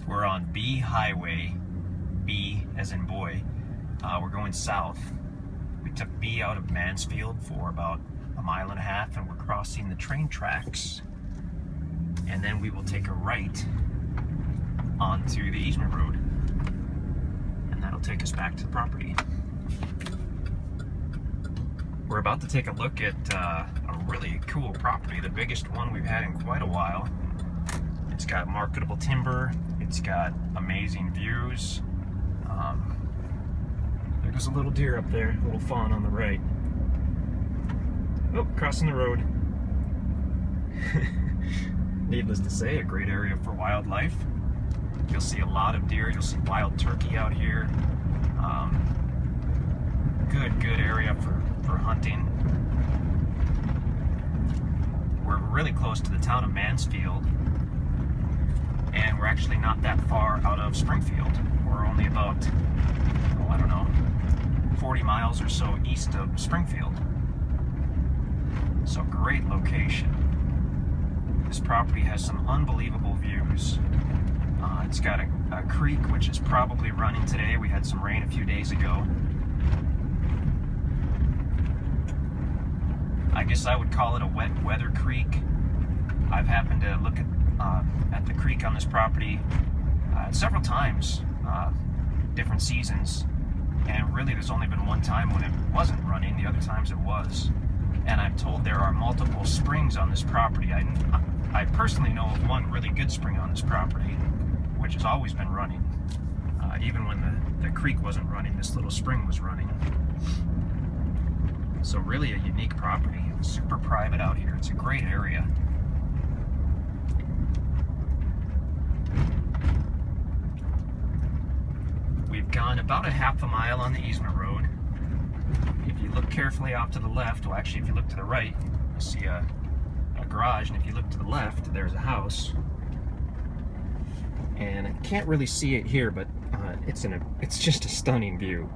We're on B Highway, B as in boy. We're going south. We took B out of Mansfield for about a mile and a half, and we're crossing the train tracks. And then we will take a right onto the easement road. And that'll take us back to the property. We're about to take a look at a really cool property, the biggest one we've had in quite a while. It's got marketable timber, it's got amazing views. There's a little deer up there, a little fawn on the right. Oh, crossing the road. Needless to say, a great area for wildlife. You'll see a lot of deer, you'll see wild turkey out here. Good area for hunting. We're really close to the town of Mansfield, and we're actually not that far out of Springfield. We're only about, oh, I don't know, 40 miles or so east of Springfield. So great location. This property has some unbelievable views. It's got a creek which is probably running today. We had some rain a few days ago. I guess I would call it a wet weather creek. I've happened to look at the creek on this property several times, different seasons, and really there's only been one time when it wasn't running. The other times it was. And I'm told there are multiple springs on this property. I personally know of one really good spring on this property, which has always been running. Even when the creek wasn't running, this little spring was running. So really a unique property. It's super private out here. It's a great area. We've gone about a half a mile on the easement road. If you look carefully off to the left, well actually if you look to the right, you'll see a garage, and if you look to the left, there's a house. And I can't really see it here, but it's just a stunning view.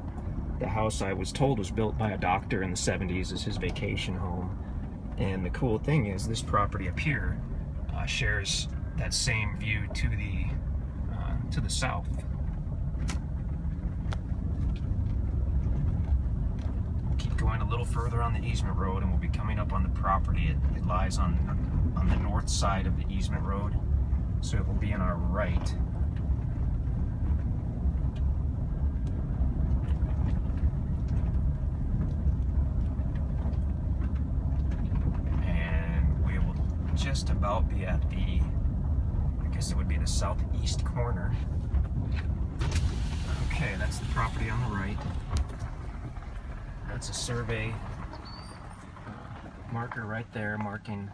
The house, I was told, was built by a doctor in the 70s as his vacation home. And the cool thing is this property up here shares that same view to the south. Keep going a little further on the easement road and we'll be coming up on the property. It lies on the north side of the easement road, so it will be on our right. Just about be at the, I guess it would be the southeast corner. Okay, that's the property on the right. That's a survey marker right there marking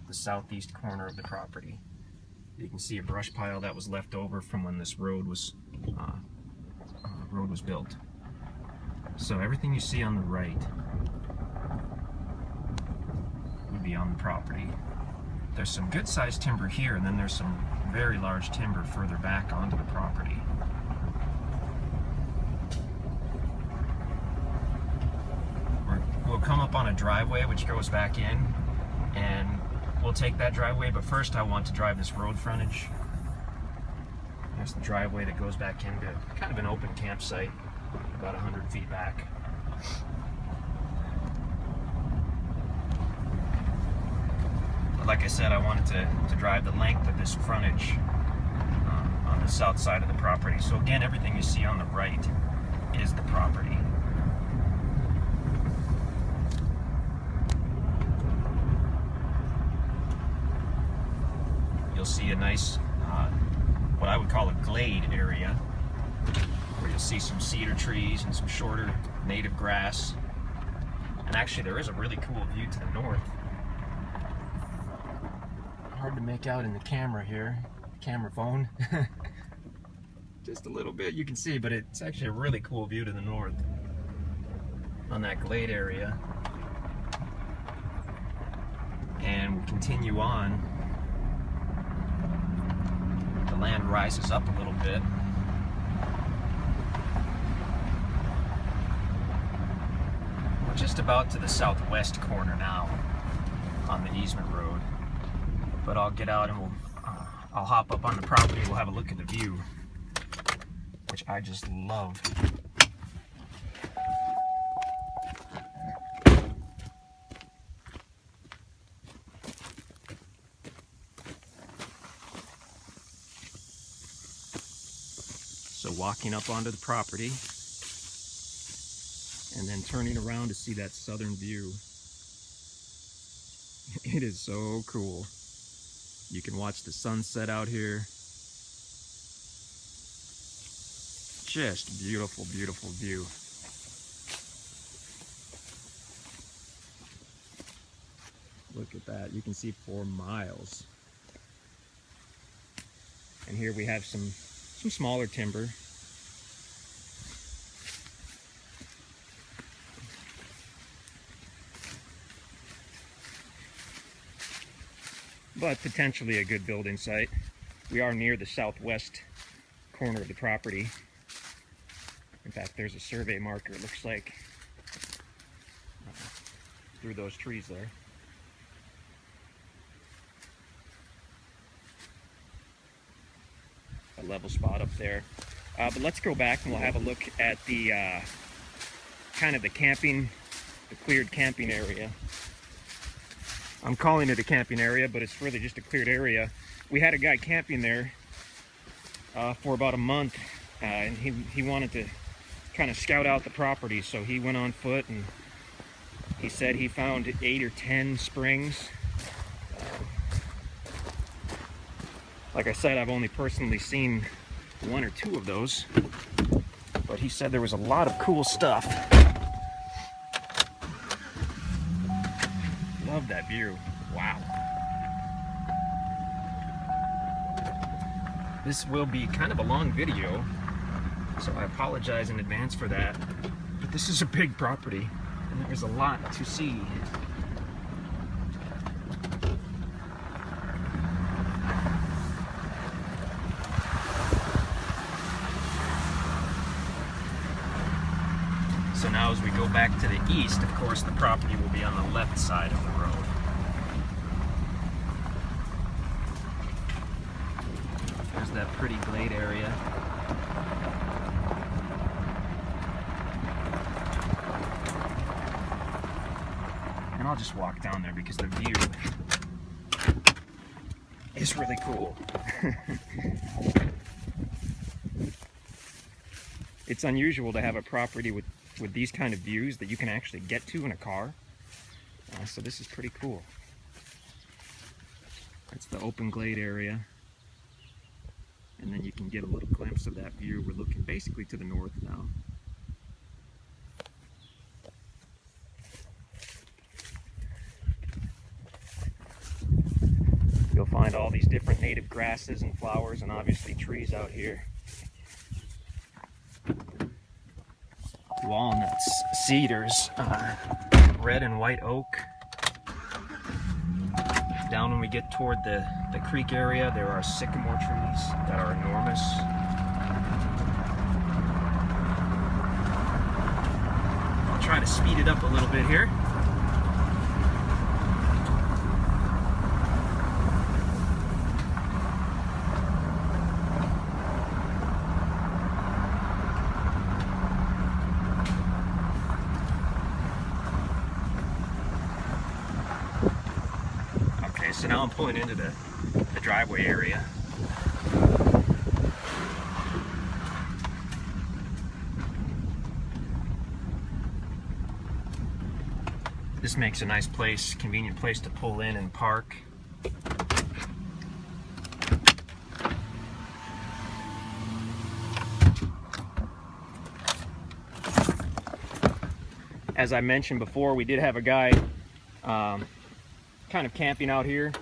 the southeast corner of the property. You can see a brush pile that was left over from when this road was built. So everything you see on the right would be on the property. There's some good sized timber here, and then there's some very large timber further back onto the property. We'll come up on a driveway which goes back in, and we'll take that driveway, but first I want to drive this road frontage. There's the driveway that goes back into kind of an open campsite, about 100 feet back. Like I said, I wanted to drive the length of this frontage on the south side of the property. So again, everything you see on the right is the property. You'll see a nice, what I would call a glade area, where you'll see some cedar trees and some shorter native grass. And actually there is a really cool view to the north. Hard to make out in the camera here, camera phone. Just a little bit you can see, but it's actually a really cool view to the north on that glade area. And we continue on. The land rises up a little bit. We're just about to the southwest corner now on the easement road. But I'll get out and we'll I'll hop up on the property, we'll have a look at the view, which I just love. So walking up onto the property and then turning around to see that southern view. It is so cool. You can watch the sunset out here. Just beautiful, beautiful view. Look at that. You can see for miles. And here we have some smaller timber. But potentially a good building site. We are near the southwest corner of the property. In fact, there's a survey marker, it looks like, through those trees there. A level spot up there. But let's go back and we'll have a look at the kind of the cleared camping area. I'm calling it a camping area, but it's really just a cleared area. We had a guy camping there for about a month, and he wanted to kind of scout out the property, so he went on foot and he said he found 8 or 10 springs. Like I said, I've only personally seen 1 or 2 of those, but he said there was a lot of cool stuff. Love that view. Wow. This will be kind of a long video, so I apologize in advance for that. But this is a big property, and there's a lot to see. So now as we go back to the east, of course, the property will be on the left side of the road. There's that pretty glade area. And I'll just walk down there because the view is really cool. It's unusual to have a property with these kind of views that you can actually get to in a car. So this is pretty cool. That's the open glade area. And then you can get a little glimpse of that view. We're looking basically to the north now. You'll find all these different native grasses and flowers and obviously trees out here. Walnuts, cedars, red and white oak. Down when we get toward the creek area, there are sycamore trees that are enormous. I'll try to speed it up a little bit here. So now I'm pulling into the driveway area. This makes a nice place, convenient place to pull in and park. As I mentioned before, we did have a guy kind of camping out here,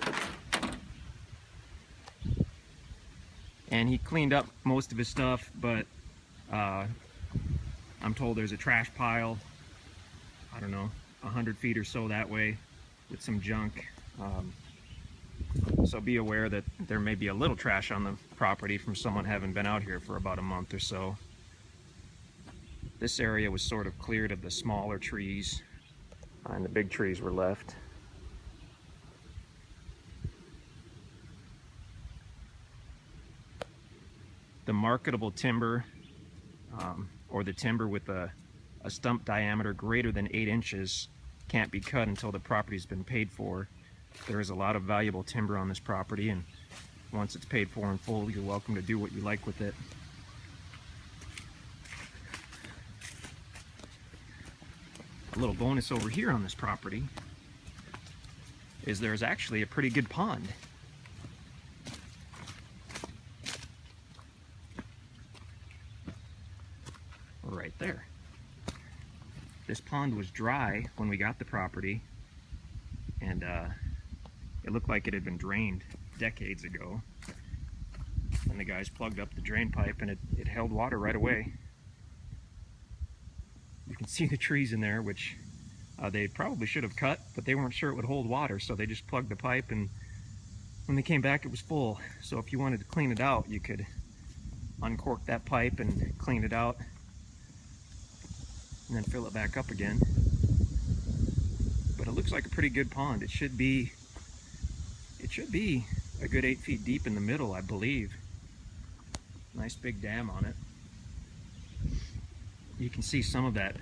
and he cleaned up most of his stuff, but I'm told there's a trash pile, I don't know, 100 feet or so that way with some junk. So be aware that there may be a little trash on the property from someone having been out here for about a month or so. This area was sort of cleared of the smaller trees, and the big trees were left. the marketable timber, or the timber with a stump diameter greater than 8 inches can't be cut until the property's been paid for. There is a lot of valuable timber on this property, and once it's paid for in full, you're welcome to do what you like with it. A little bonus over here on this property is there's actually a pretty good pond. Right there. This pond was dry when we got the property, and it looked like it had been drained decades ago. And the guys plugged up the drain pipe, and it held water right away. You can see the trees in there, which they probably should have cut, but they weren't sure it would hold water, so they just plugged the pipe, and when they came back it was full. So if you wanted to clean it out, you could uncork that pipe and clean it out, and then fill it back up again. But it looks like a pretty good pond. It should be a good 8 feet deep in the middle, I believe. Nice big dam on it. You can see some of that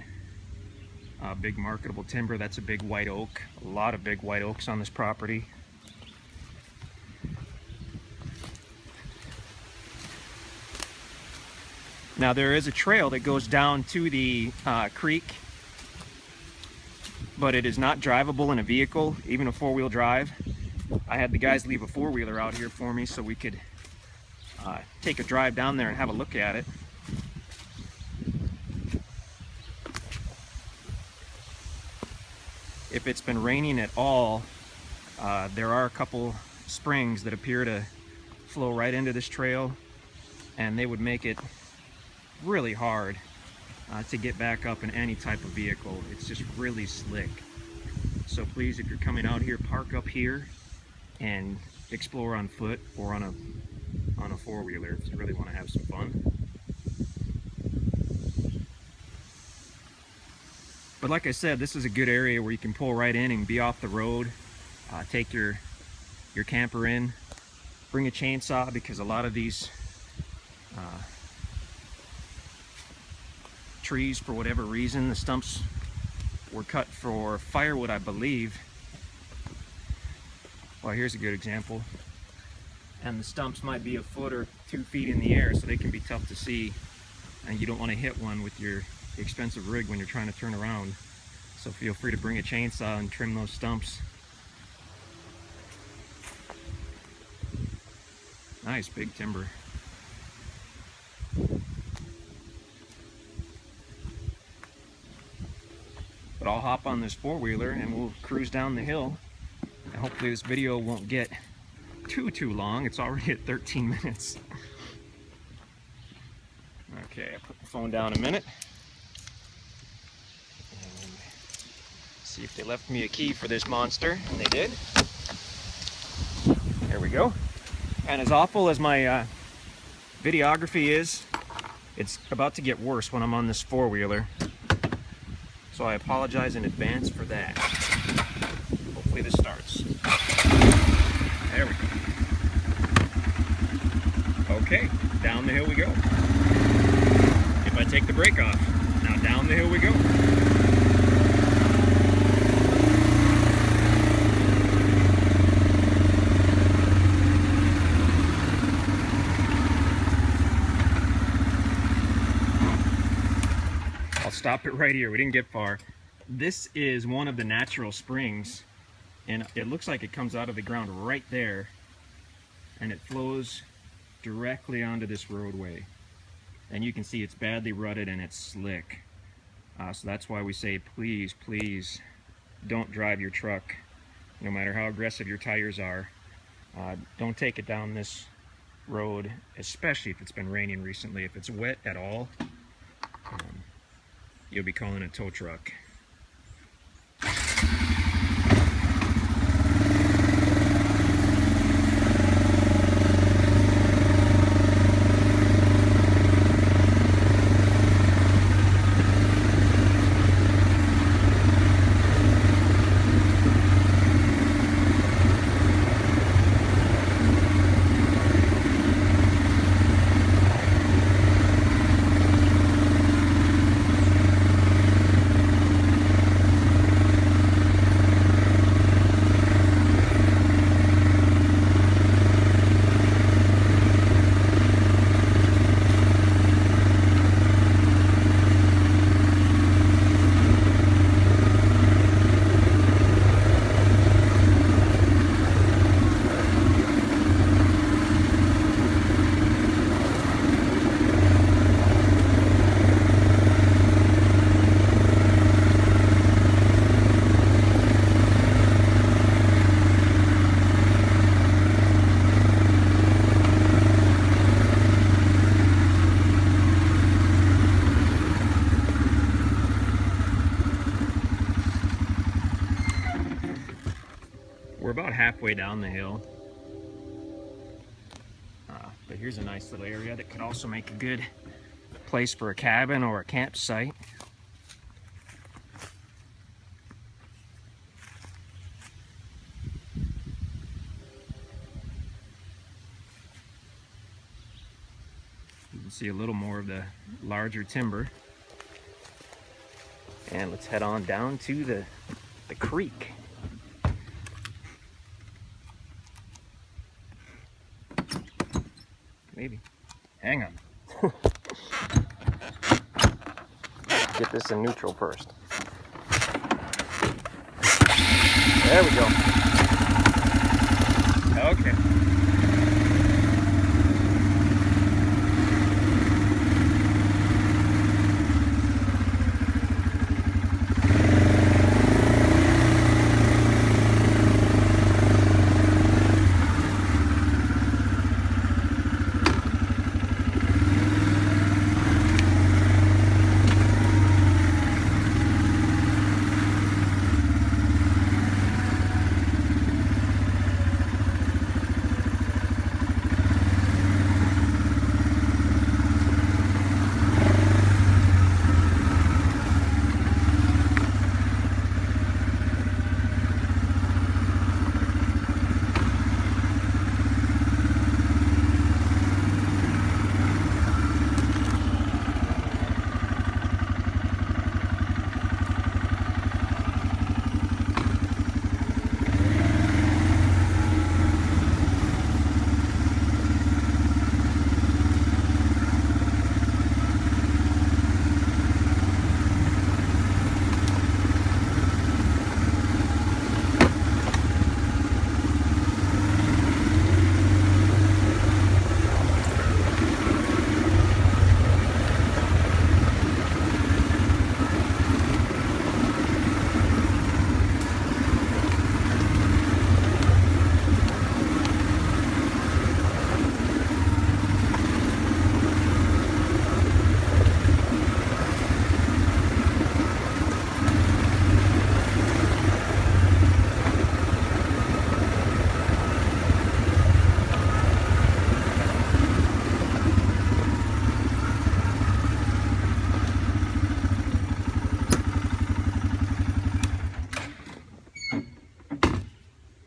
big marketable timber. That's a big white oak. A lot of big white oaks on this property. Now there is a trail that goes down to the creek, but it is not drivable in a vehicle, even a four-wheel drive. I had the guys leave a four-wheeler out here for me so we could take a drive down there and have a look at it. If it's been raining at all, there are a couple springs that appear to flow right into this trail, and they would make it really hard to get back up in any type of vehicle. It's just really slick. So please, if you're coming out here, park up here and explore on foot or on a four-wheeler if you really want to have some fun. But like I said, this is a good area where you can pull right in and be off the road. Take your camper in, bring a chainsaw, because a lot of these trees, for whatever reason, the stumps were cut for firewood, I believe. Well, here's a good example. And the stumps might be a foot or 2 feet in the air, so they can be tough to see. And you don't want to hit one with your expensive rig when you're trying to turn around. So feel free to bring a chainsaw and trim those stumps. Nice big timber. But I'll hop on this four-wheeler and we'll cruise down the hill. And hopefully this video won't get too long. It's already at 13 minutes. Okay, I put the phone down a minute. And see if they left me a key for this monster. And they did. There we go. And as awful as my videography is, it's about to get worse when I'm on this four-wheeler. So I apologize in advance for that. Hopefully this starts. There we go. Okay, down the hill we go. If I take the brake off, now down the hill we go. I'll stop it right here. We didn't get far. This is one of the natural springs, and it looks like it comes out of the ground right there, and it flows directly onto this roadway. And you can see it's badly rutted and it's slick. So that's why we say, please, please don't drive your truck, no matter how aggressive your tires are. Don't take it down this road, especially if it's been raining recently. If it's wet at all, you'll be calling a tow truck. halfway down the hill. But here's a nice little area that could also make a good place for a cabin or a campsite. You can see a little more of the larger timber. And let's head on down to the creek. Maybe. Hang on. Get this in neutral first. There we go. Okay.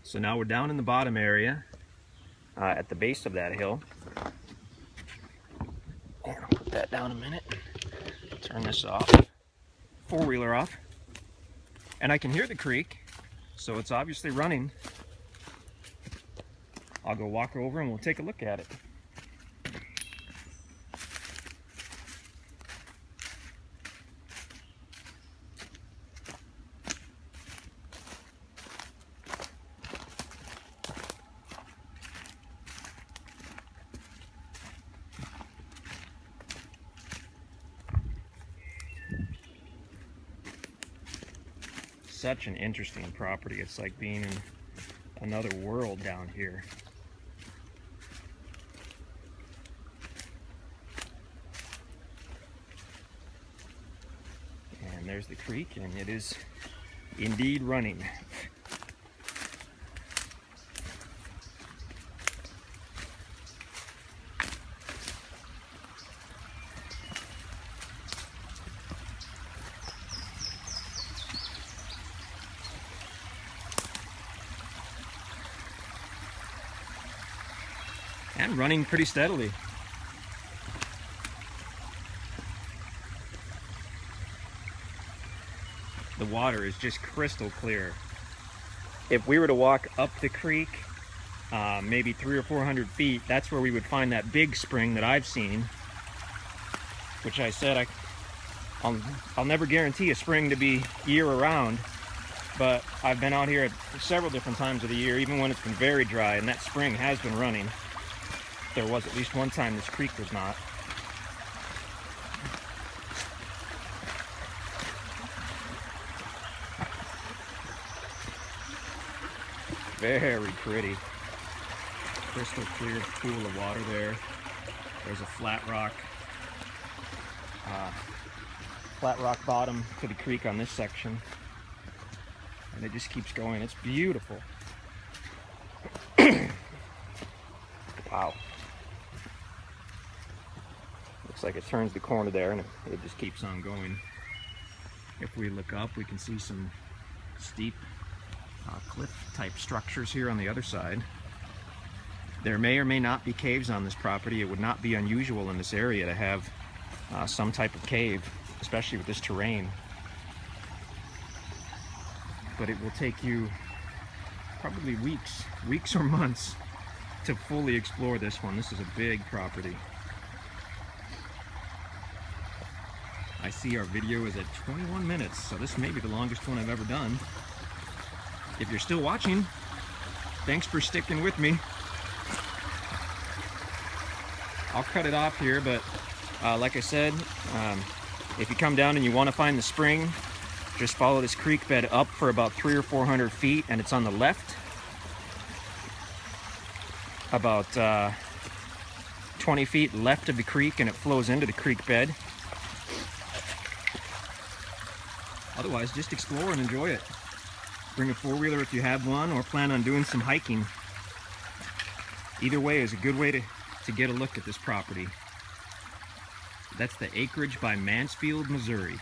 So now we're down in the bottom area at the base of that hill. And I'll put that down a minute. Turn this off. Four-wheeler off. And I can hear the creek, so it's obviously running. I'll go walk over and we'll take a look at it. Such an interesting property. It's like being in another world down here. And there's the creek, and it is indeed running. And running pretty steadily. The water is just crystal clear. If we were to walk up the creek, maybe 300 or 400 feet, that's where we would find that big spring that I've seen, which I said I'll never guarantee a spring to be year-round, but I've been out here at several different times of the year, even when it's been very dry, and that spring has been running. There was at least one time this creek was not. Very pretty. Crystal clear pool of water there. There's a flat rock bottom to the creek on this section. And it just keeps going. It's beautiful. Wow. Looks like it turns the corner there and it just keeps on going. If we look up, we can see some steep cliff type structures here on the other side. There may or may not be caves on this property. It would not be unusual in this area to have some type of cave, especially with this terrain. But it will take you probably weeks or months to fully explore this one. This is a big property. I see our video is at 21 minutes, so this may be the longest one I've ever done. If you're still watching, thanks for sticking with me. I'll cut it off here, but like I said, if you come down and you want to find the spring, just follow this creek bed up for about 300 or 400 feet, and it's on the left. About 20 feet left of the creek, and it flows into the creek bed. Otherwise, just explore and enjoy it. Bring a four-wheeler if you have one, or plan on doing some hiking. Either way is a good way to get a look at this property. That's the acreage by Mansfield, Missouri.